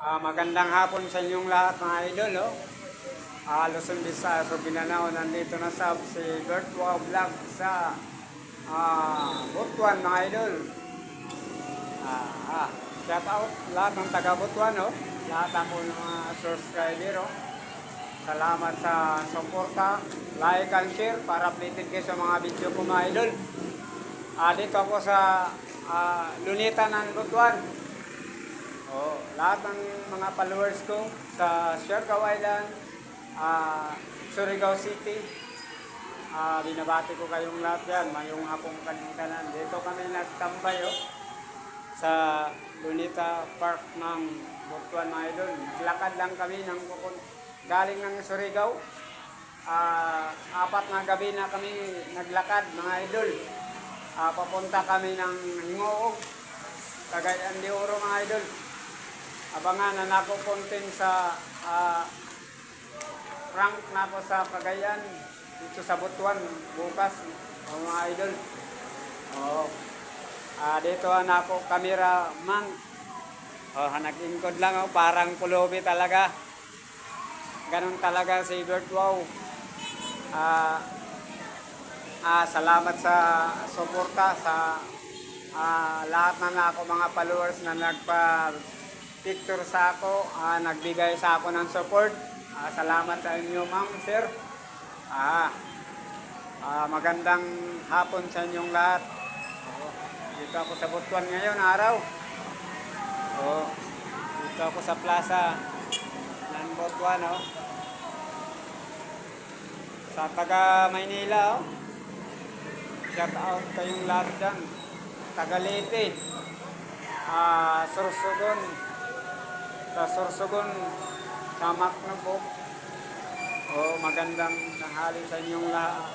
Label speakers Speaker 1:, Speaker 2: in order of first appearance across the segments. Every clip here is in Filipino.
Speaker 1: Magandang hapon sa inyong lahat mga idol. Luzon, Visayas, Mindanao, nandito na si Virtual Vlog sa Butuan mga idol. Shout out lahat ng taga Butuan, lahat ako ng mga subscriber. Salamat sa suporta, like and share para updated kayo sa mga video ko mga idol. Dito ako sa Lunita ng Butuan. Lahat ng mga followers ko sa Siargao Island, Surigao City, binabati ko kayong lahat yan, mayong hapong kaningkanan. Dito kami nagtambay sa Lunita Park ng Butuan mga idol. Naglakad lang kami galing ng Surigao. 4 na gabi na kami naglakad mga idol. Papunta kami ng Hingoog, Cagayan de Oro mga idol. Abangan na nako content sa prank na ako sa Cagayan dito sa Butuan bukas mga idol. Dito na ako camera man. Nag-ingkod lang parang pulubi talaga. Ganun talaga si Bert. Wow. Salamat sa suporta sa lahat na ako mga followers na nagpa-picture sa ako, nagbigay sa ako ng support. Salamat sa inyo ma'am, sir. Magandang hapon sa inyong lahat. Dito ako sa Butuan ngayon araw. Dito ako sa plaza ng Butuan sa taga Maynila shout out kayong lahat dyan. Taga Leyte, Sorsogon, sa Sorsogon, sa Macnabog. Magandang tanghali sa inyong lahat.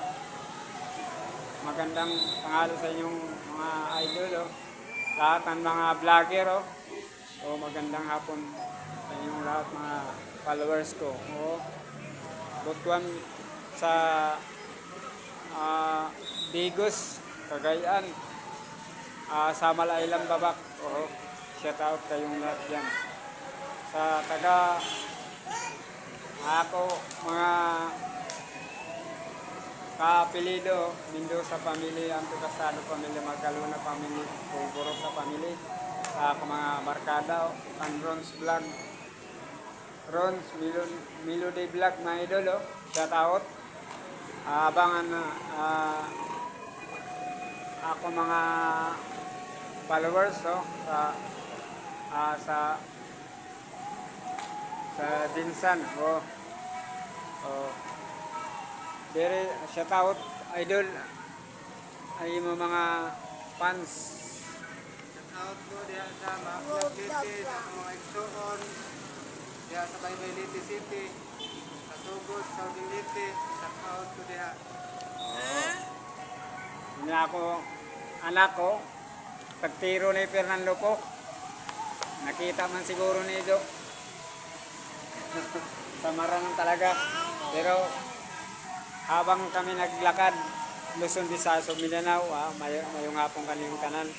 Speaker 1: Magandang tanghali sa inyong mga idol, lahat ng mga vlogger. Magandang hapon sa inyong lahat mga followers ko. Butuan sa Bigos, Cagayan, sa Malailang Babak. Shout out kayong lahat yan. Sa taga ako mga kaapelido, Mendoza family, Antocasado family, Magaluna family, Pulgorok sa family, sa mga barkada, Rons Vlog, Rons Melody Vlog mga idol. Shout out. Abangan na ako mga followers sa Dinsan. Very shout out idol ay mga fans. Shout out ko diya sa mga Leyte, sa mga Exoon, diya sa Baybay Leyte City, sa Tugod, Saudi Leyte. Shout out ko diya. Hindi ako, anak ko, pagtiro ni Fernando po, nakita man siguro ni Ido. Samaran talaga. Pero habang kami naglakad, Luzon, Visayas, Mindanao, mayong hapong kaningkanan.